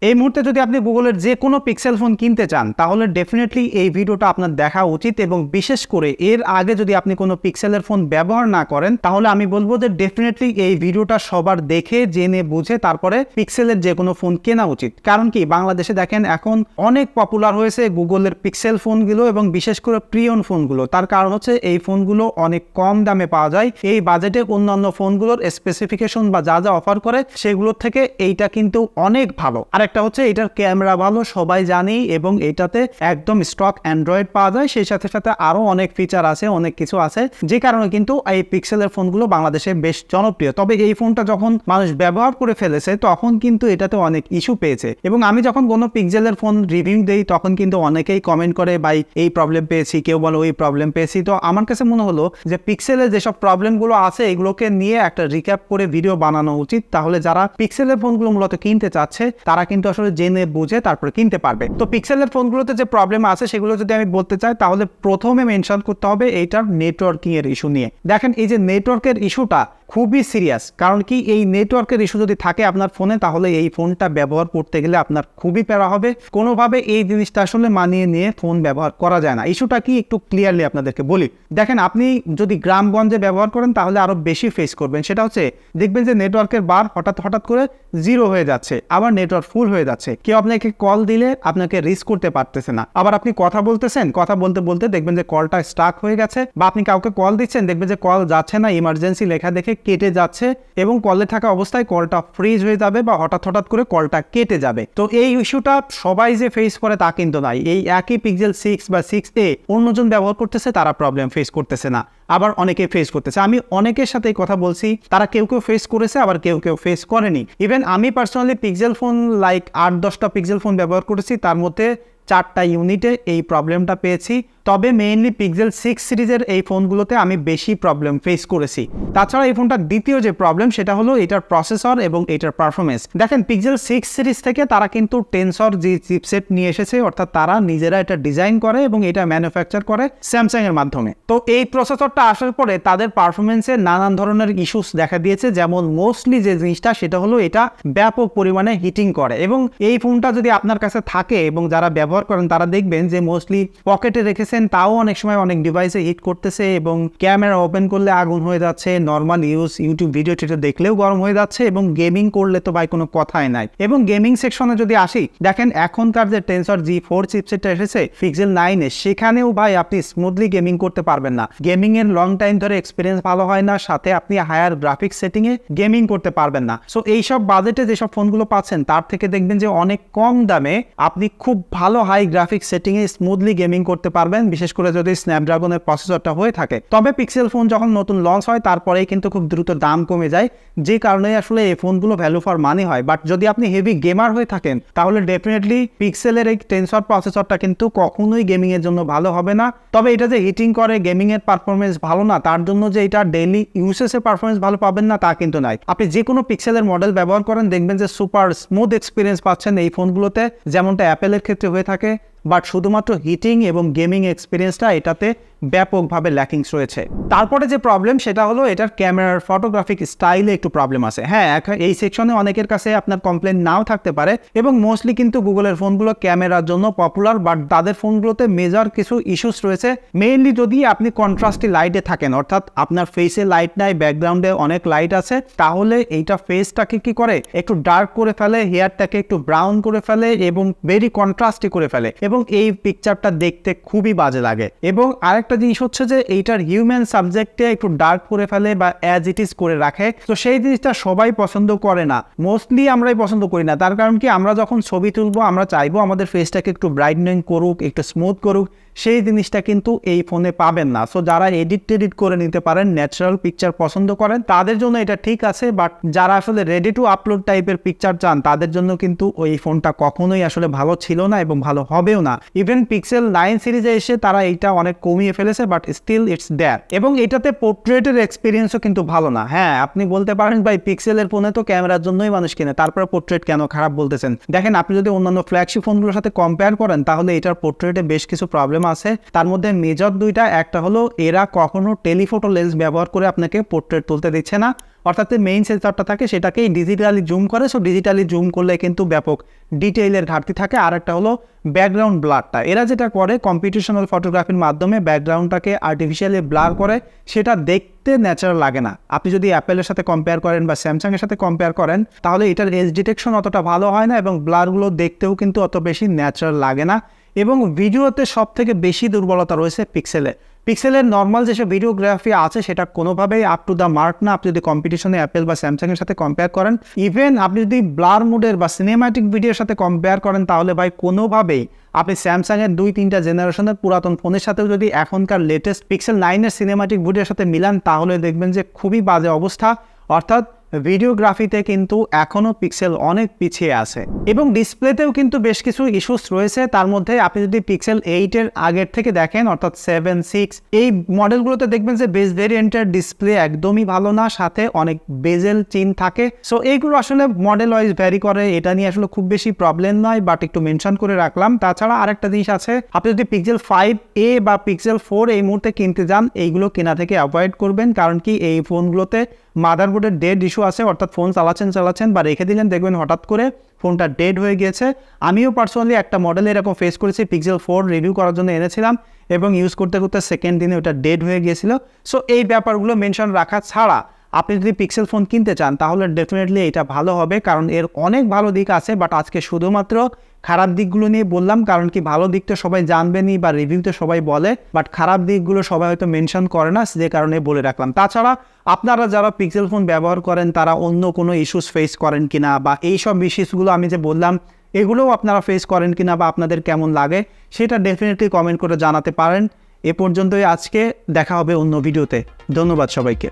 এই মুহূর্তে যদি আপনি গুগলের যে কোনো পিক্সেল ফোন কিনতে চান তাহলে ডেফিনেটলি এই ভিডিওটা আপনার দেখা উচিত এবং বিশেষ করে এর আগে যদি আপনি কোনো পিক্সেলের ফোন ব্যবহার না করেন তাহলে আমি বলবো যে ডেফিনেটলি এই ভিডিওটা সবার দেখে জেনে বুঝে তারপরে পিক্সেলের যে কোনো ফোন কেনা উচিত। কারণ কি বাংলাদেশে দেখেন এখন অনেক পপুলার হয়েছে গুগলের পিক্সেল ফোনগুলো এবং বিশেষ করে প্রিয়ন ফোনগুলো। তার কারণ হচ্ছে এই ফোনগুলো অনেক কম দামে পাওয়া যায়। এই বাজেটে অন্যান্য ফোনগুলোর স্পেসিফিকেশন বা যা যা অফার করে সেগুলোর থেকে এইটা কিন্তু অনেক ভালো। আরেকটা হচ্ছে এটার ক্যামেরা ভালো, সবাই জানি, এবং এটাতে একদম স্টক অ্যান্ড্রয়েড পাওয়া যায়। সেই সাথে সাথে আরো অনেক ফিচার আছে, অনেক কিছু আছে, যে কারণে কিন্তু এই পিক্সেলের ফোনগুলো বাংলাদেশে বেশ জনপ্রিয়। তবে এই ফোনটা যখন মানুষ ব্যবহার করে ফেলেছে তখন কিন্তু এটাতে অনেক ইস্যু পেয়েছে। এবং আমি যখন কোনো পিক্সেলের ফোন রিভিউ দেই তখন কিন্তু অনেকেই কমেন্ট করে ভাই এই প্রবলেম পেয়েছি, কেউ বলো ওই প্রবলেম পেয়েছি। তো আমার কাছে মনে হলো যে পিক্সেলের যেসব প্রবলেমগুলো আছে এগুলোকে নিয়ে একটা রিক্যাপ করে ভিডিও বানানো উচিত। তাহলে যারা পিক্সেলের ফোনগুলো মূলত কিনতে চাচ্ছে তারা কিন্তু আসলে জেনে বুঝে তারপরে কিনতে পারবে। তো পিক্সেলের ফোনগুলোতে যে প্রবলেম আছে সেগুলো যদি আমি বলতে চাই তাহলে প্রথমে মেনশন করতে হবে এইটার নেটওয়ার্কিং এর ইস্যু নিয়ে। দেখেন এই যে নেটওয়ার্কের ইস্যুটা খুবই সিরিয়াস। কারণ কি এই নেটওয়ার্কের ইস্যু যদি থাকে আপনার ফোনে তাহলে এই ফোনটা ব্যবহার করতে গেলে আপনার খুবই প্যারা হবে। কোনোভাবে এই জিনিসটা আসলে মানিয়ে নিয়ে ফোন ব্যবহার করা যায় না। ইস্যুটা কি একটু ক্লিয়ারলি আপনাদেরকে বলি। দেখেন আপনি যদি গ্রামগঞ্জে ব্যবহার করেন তাহলে আরো বেশি ফেস করবেন। সেটা হচ্ছে দেখবেন যে নেটওয়ার্কের বার হঠাৎ করে জিরো হয়ে যাচ্ছে, আবার নেটওয়ার্ক ফুল হয়ে যাচ্ছে। কেউ আপনাকে কল দিলে আপনাকে রিচ করতে পারতেছে না। আবার আপনি কথা বলতেছেন, কথা বলতে বলতে দেখবেন যে কলটা স্টাক হয়ে গেছে, বা আপনি কাউকে কল দিচ্ছেন দেখবেন যে কল যাচ্ছে না, ইমার্জেন্সি লেখা দেখে কেটে যাচ্ছে, এবং কলে থাকা অবস্থায় কলটা ফ্রিজ হয়ে যাবে বা হঠাৎ করে কলটা কেটে যাবে। তো এই ইস্যুটা সবাই যে ফেস করে তা কিন্তু নাই। এই একই পিক্সেল 6 বা 6a অন্যজন ব্যবহার করতেছে, তারা প্রবলেম ফেস করতেছে না, আবার অনেকে ফেস করতেছে। আমি অনেকের সাথে কথা বলছি, তারা কেউ ফেস করেছে, আবার কেউ ফেস করেনি। ইভেন আমি পার্সোনালি পিক্সেল ফোন লাইক 8-10টা পিক্সেল ফোন ব্যবহার করেছি, তার মধ্যে 4টা ইউনিটে এই প্রবলেমটা পেয়েছি। তবে মেইনলি পিক্সেল 6 সিরিজের এই ফোনগুলোতে আমি বেশি প্রবলেম ফেস করেছি। তাছাড়া এই ফোনটার দ্বিতীয় যে প্রবলেম সেটা হলো এটার প্রসেসর এবং এটার পারফরমেন্স। দেখেন পিক্সেল 6 সিরিজ থেকে তারা কিন্তু টেনসর যে চিপসেট নিয়ে এসেছে, অর্থাৎ তারা নিজেরা এটা ডিজাইন করে এবং এটা ম্যানুফ্যাকচার করে স্যামসাং এর মাধ্যমে। তো এই প্রসেসরটা আসার পরে তাদের পারফরমেন্সে নানান ধরনের ইস্যুস দেখা দিয়েছে। যেমন মোস্টলি যে জিনিসটা সেটা হলো এটা ব্যাপক পরিমাণে হিটিং করে। এবং এই ফোনটা যদি আপনার কাছে থাকে এবং যারা ব্যবহার করেন তারা দেখবেন যে মোস্টলি পকেটে রেখেছে, তাও অনেক সময় অনেক ডিভাইসে হিট করতেছে এবং ক্যামেরা ওপেন করলে আগুন হয়ে যাচ্ছে, নর্মাল ইউটিউব ভিডিও টিডিও দেখলেও গরম হয়ে যাচ্ছে, এবং গেমিং করলে তো ভাই কোনো কথাই নাই। এবং গেমিং সেকশনে যদি আসি, দেখেন এখনকার যে টেনসর G4 চিপসেটটা এসেছে পিক্সেল 9-এ, সেখানেও ভাই আপনি স্মুথলি গেমিং করতে পারবেন না। গেমিং এর লং টাইম ধরে এক্সপিরিয়েন্স ভালো হয় না, সাথে আপনি হায়ার গ্রাফিক্স সেটিং এ গেমিং করতে পারবেন না। সো এইসব বাজেটে যেসব ফোনগুলো পাচ্ছেন তার থেকে দেখবেন যে অনেক কম দামে আপনি খুব ভালো হাই গ্রাফিক্স সেটিং এ স্মুথলি গেমিং করতে পারবেন, বিশেষ করে যদি স্ন্যাপড্রাগনের প্রসেসরটা হয়ে থাকে। তবে পিক্সেল ফোন যখন নতুন লঞ্চ হয় তারপরেই কিন্তু খুব দ্রুত দাম কমে যায়, যে কারণে আসলে এই ফোনগুলো ভ্যালু ফর মানি হয়। বাট যদি আপনি হেভি গেমার হয়ে থাকেন তাহলে ডেফিনেটলি পিক্সেলের এই টেনসর প্রসেসরটা কিন্তু কখনোই গেমিং এর জন্য ভালো হবে না। তবে এটা যে হিটিং করে, গেমিং এর পারফরমেন্স ভালো না, তার জন্য যে এটা ডেইলি ইউসেজের পারফরমেন্স ভালো পাবেন না তা কিন্তু নাই। আপনি যে কোনো পিক্সেলের মডেল ব্যবহার করেন দেখবেন যে সুপার স্মুথ এক্সপিরিয়েন্স পাচ্ছেন এই ফোনগুলোতে, যেমনটা অ্যাপেলের ক্ষেত্রে হয়ে থাকে। বাট শুধুমাত্র হিটিং এবং গেমিং এক্সপিরিয়েন্সটা এটাতে ব্যাপকভাবে ল্যাকিংস রয়েছে। তারপরে যে প্রবলেম সেটা হলো এটার ক্যামেরার ফটোগ্রাফিক স্টাইলে একটু প্রবলেম আছে। হ্যাঁ, এই সেকশনে অনেকের কাছে আপনার কমপ্লেন নাও থাকতে পারে, এবং মোস্টলি কিন্তু গুগলের ফোনগুলো ক্যামেরার জন্য পপুলার, বাট তাদের ফোনগুলোতে মেজর কিছু ইস্যুস রয়েছে। মেইনলি যদি আপনি কন্ট্রাস্টি লাইটে থাকেন, অর্থাৎ আপনার ফেসে লাইট নাই, ব্যাকগ্রাউন্ডে অনেক লাইট আছে, তাহলে এইটা ফেসটাকে কি করে একটু ডার্ক করে ফেলে, হেয়ারটাকে একটু ব্রাউন করে ফেলে এবং ভেরি কন্ট্রাস্টি করে ফেলে, এবং এই পিকচারটা দেখতে খুবই বাজে লাগে। এবং আরেকটা জিনিস হচ্ছে যে এইটার হিউম্যান সাবজেক্টে একটু ডার্ক করে ফেলে বা অ্যাজ ইট ইজ করে রাখে। তো সেই জিনিসটা সবাই পছন্দ করে না, মোস্টলি আমরাই পছন্দ করি না। তার কারণ কি, আমরা যখন ছবি তুলবো আমরা চাইবো আমাদের ফেসটাকে একটু ব্রাইটনিং করুক, একটু স্মুথ করুক, সেই জিনিসটা কিন্তু এই ফোনে পাবেন না। সো যারা এডিট করে নিতে পারেন, ন্যাচারাল পিকচার পছন্দ করেন, তাদের জন্য এটা ঠিক আছে। বাট যারা আসলে রেডি টু আপলোড টাইপের পিকচার চান তাদের জন্য কিন্তু ওই ফোনটা কখনোই আসলে ভালো ছিল না এবং ভালো হবেও না। ইভেন পিক্সেল 9 সিরিজে এসে তারা এইটা অনেক কমিয়ে ফেলেছে, বাট স্টিল ইটস দেয়ার। এবং এটাতে পোর্ট্রেটের এক্সপিরিয়েন্সও কিন্তু ভালো না। হ্যাঁ, আপনি বলতে পারেন ভাই পিক্সেলের ফোনে তো ক্যামেরার জন্যই মানুষ কিনে, তারপরে পোর্ট্রেট কেন খারাপ বলতেছেন? দেখেন আপনি যদি অন্যান্য ফ্ল্যাগশিপ ফোনগুলোর সাথে কম্পেয়ার করেন তাহলে এটার পোর্ট্রেটে বেশ কিছু প্রবলেম আছে, তার মধ্যে মেজর দুইটা। একটা হলো এরা কখনো টেলিফোটো লেন্স ব্যবহার করে আপনাকে পোর্ট্রেট তুলতে দিচ্ছে না, অর্থাৎ মেইন সেন্সরটা থাকে সেটাকেই ডিজিটালি জুম করে। সো ডিজিটালি জুম করলে কিন্তু ব্যাপক ডিটেইলের ঘাটতি থাকে। আর একটা হলো ব্যাকগ্রাউন্ড ব্লারটা, এরা যেটা করে কম্পিউটেশনাল ফটোগ্রাফির মাধ্যমে ব্যাকগ্রাউন্ডটাকে আর্টিফিশিয়ালি ব্লার করে, সেটা দেখতে ন্যাচারাল লাগে না। আপনি যদি অ্যাপেলের সাথে কম্পেয়ার করেন বা স্যামসাংয়ের সাথে কম্পেয়ার করেন তাহলে এটার এজ ডিটেকশন অতটা ভালো হয় না এবং ব্লারগুলো দেখতেও কিন্তু অত বেশি ন্যাচারাল লাগে না। এবং ভিডিওতে সব থেকে বেশি দুর্বলতা রয়েছে পিক্সেলের নর্মাল যেসব ভিডিওগ্রাফি আছে সেটা কোনোভাবেই আপ টু দ্য মার্ক না। আপনি যদি কম্পিটিশনে অ্যাপেল বা স্যামসাংয়ের সাথে কম্পেয়ার করেন, ইভেন আপনি যদি ব্লার মোডের বা সিনেম্যাটিক ভিডিওর সাথে কম্পেয়ার করেন তাহলে ভাই কোনোভাবেই আপনি স্যামসাংয়ের 2-3টা জেনারেশনের পুরাতন ফোনের সাথেও যদি এখনকার লেটেস্ট পিক্সেল 9-এর সিনেম্যাটিক ভিডিওর সাথে মিলান তাহলে দেখবেন যে খুবই বাজে অবস্থা। অর্থাৎ ভিডিওগ্রাফিতে কিন্তু এখনও পিক্সেল অনেক পিছিয়ে আছে এবং ডিসপ্লেতেও কিন্তু বেশ কিছু ইস্যুস রয়েছে। তার মধ্যে আপনি যদি পিক্সেল 8-এর আগের থেকে দেখেন, অর্থাৎ 7, 6 এই মডেলগুলোতে দেখবেন যে বেস ভেরিয়েন্টের ডিসপ্লে একদমই ভালো না, সাথে অনেক বেজেল চিহ্ন থাকে। সো এইগুলো আসলে মডেল ওয়াইজ ভ্যারি করে, এটা নিয়ে আসলে খুব বেশি প্রবলেম নয়, বাট একটু মেনশন করে রাখলাম। তাছাড়া আরেকটা জিনিস আছে, আপনি যদি পিক্সেল 5a বা পিক্সেল 4 এই মুহূর্তে কিনতে যান এইগুলো কেনা থেকে অ্যাভয়েড করবেন, কারণ কি এই ফোনগুলোতে মাদারবোর্ডের ডেড ইস্যু আছে। অর্থাৎ ফোন চালাচ্ছেন বা রেখে দিলেন, দেখবেন হঠাৎ করে ফোনটা ডেড হয়ে গিয়েছে। আমিও পার্সোনালি একটা মডেল এরকম ফেস করেছি, পিক্সেল 4 রিভিউ করার জন্য এনেছিলাম এবং ইউজ করতে করতে সেকেন্ড দিনে ওটা ডেড হয়ে গিয়েছিল। সো এই ব্যাপারগুলো মেনশন রাখা ছাড়া আপনি যদি পিক্সেল ফোন কিনতে চান তাহলে ডেফিনেটলি এটা ভালো হবে, কারণ এর অনেক ভালো দিক আছে। বাট আজকে শুধুমাত্র খারাপ দিকগুলো নিয়ে বললাম, কারণ কি ভালো দিকটা সবাই জানবেনই বা রিভিউতে সবাই বলে, বাট খারাপ দিকগুলো সবাই হয়তো মেনশন করে না, যে কারণে বলে রাখলাম। তাছাড়া আপনারা যারা পিক্সেল ফোন ব্যবহার করেন তারা অন্য কোনো ইস্যুস ফেস করেন কিনা বা এইসব ইস্যুসগুলো আমি যে বললাম এগুলোও আপনারা ফেস করেন কিনা বা আপনাদের কেমন লাগে সেটা ডেফিনেটলি কমেন্ট করে জানাতে পারেন। এ পর্যন্তই আজকে, দেখা হবে অন্য ভিডিওতে। ধন্যবাদ সবাইকে।